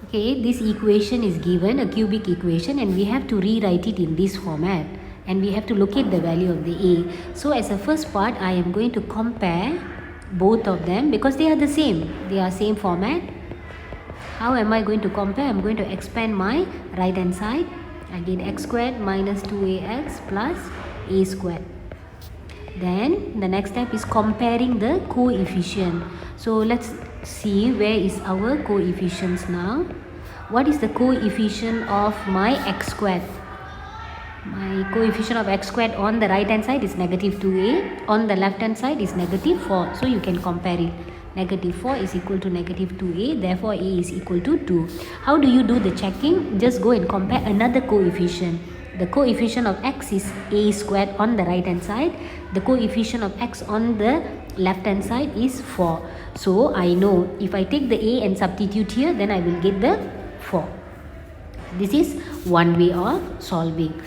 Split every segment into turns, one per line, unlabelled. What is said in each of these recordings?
Okay, this equation is given, a cubic equation, and we have to rewrite it in this format, and we have to locate the value of the a. So as a first part, I am going to compare both of them because they are the same. They are same format. How am I going to compare? I am going to expand my right hand side. I get x squared minus 2ax plus a squared. Then the next step is comparing the coefficient. So let's see where is our coefficients now. What is the coefficient of my x squared? My coefficient of x squared on the right hand side is negative 2a. On the left hand side is negative 4. So you can compare it. Negative 4 is equal to negative 2a. Therefore a is equal to 2. How do you do the checking? Just go and compare another coefficient. The coefficient of x is a squared on the right hand side. The coefficient of x on the left hand side is 4. So I know if I take the a and substitute here, then I will get the 4. This is one way of solving.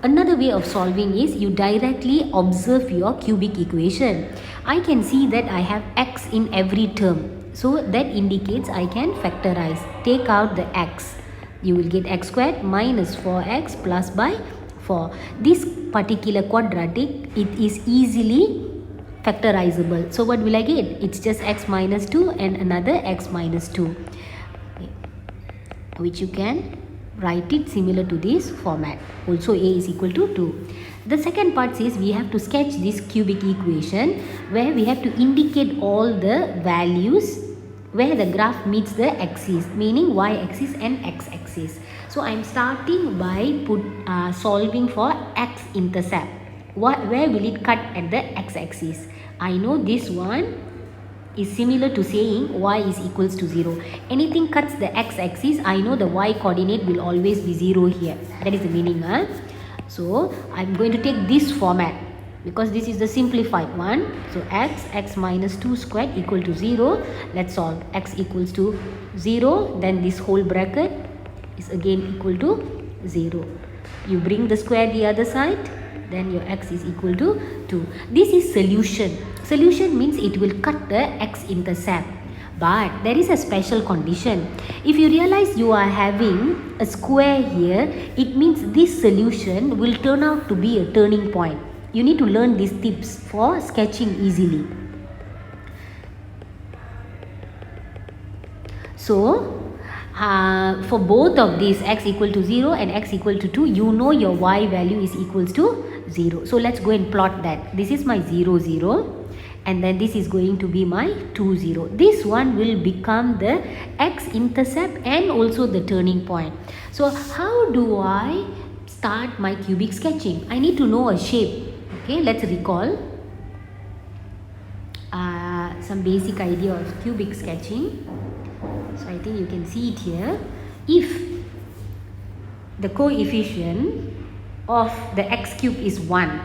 Another way of solving is you directly observe your cubic equation. I can see that I have x in every term. So that indicates I can factorize. Take out the x. You will get x squared minus 4x plus by 4. This particular quadratic, it is easily factorizable. So what will I get? It's just x minus 2 and another x minus 2. Which you can write it similar to this format. Also a is equal to 2. The second part says we have to sketch this cubic equation where we have to indicate all the values where the graph meets the axis, meaning y-axis and x-axis. So I am starting by solving for x-intercept. Where will it cut at the x-axis? I know this one is similar to saying y is equals to 0. Anything cuts the x-axis, I know the y coordinate will always be 0 here. That is the meaning. So I am going to take this format because this is the simplified one. So x minus 2 squared equal to 0. Let's solve. X equals to 0. Then this whole bracket is again equal to 0. You bring the square the other side. Then your x is equal to 2. This is solution. Solution means it will cut the x-intercept. But there is a special condition. If you realize you are having a square here, it means this solution will turn out to be a turning point. You need to learn these tips for sketching easily. So, for both of these x equal to 0 and x equal to 2, you know your y value is equals to 0. So let's go and plot that. This is my 0, 0. And then this is going to be my 2, 0. This one will become the x-intercept and also the turning point. So how do I start my cubic sketching? I need to know a shape. Okay, let's recall some basic idea of cubic sketching. So I think you can see it here. If the coefficient of the x cube is 1,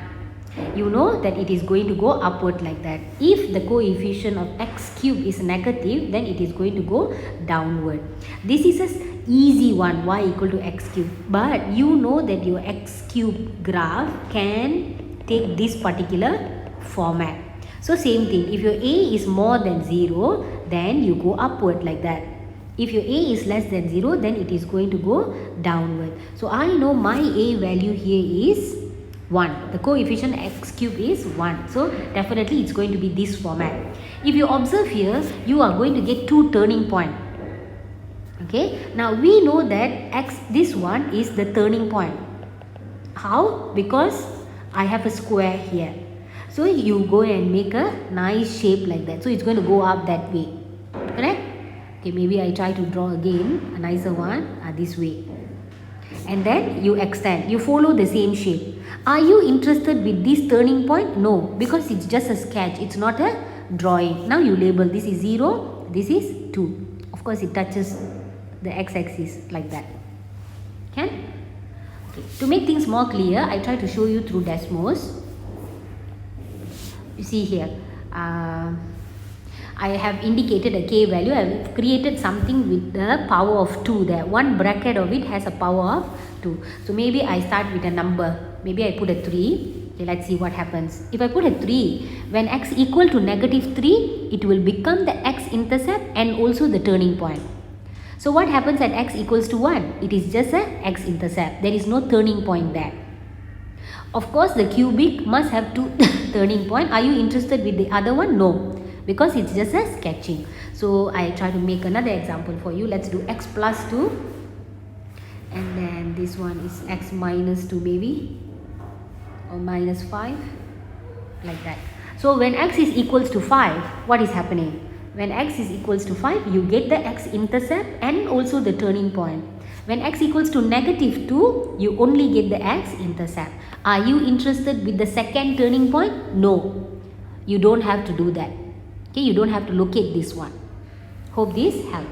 you know that it is going to go upward like that. If the coefficient of x cube is negative, then it is going to go downward. This is an easy one, y equal to x cube. But you know that your x cube graph can take this particular format. So same thing, if your a is more than 0, then you go upward like that. If your a is less than 0, then it is going to go downward. So I know my a value here is 1. The coefficient x cube is 1. So definitely it's going to be this format. If you observe here, you are going to get 2 turning point. Okay. Now we know that this one is the turning point. How? Because I have a square here. So you go and make a nice shape like that. So it's going to go up that way. Correct? Okay, maybe I try to draw again a nicer one this way. And then you extend. You follow the same shape. Are you interested with this turning point? No, because it's just a sketch. It's not a drawing. Now you label. This is 0. This is 2. Of course, it touches the x-axis like that. Okay? To make things more clear, I try to show you through Desmos. You see here. I have indicated a k value. I have created something with the power of 2 there. One bracket of it has a power of 2. So maybe I start with a number. Maybe I put a 3. Okay, let's see what happens. If I put a 3, when x equal to negative 3, it will become the x-intercept and also the turning point. So what happens at x equals to 1? It is just a x-intercept. There is no turning point there. Of course, the cubic must have two turning point. Are you interested with the other one? No, because it's just a sketching. So I try to make another example for you. Let's do x plus 2. And then this one is x minus 2 maybe. Or minus 5. Like that. So when x is equals to 5, what is happening? When x is equals to 5, you get the x-intercept and also the turning point. When x equals to negative 2, you only get the x-intercept. Are you interested with the second turning point? No. You don't have to do that. Okay, you don't have to locate this one. Hope this helps.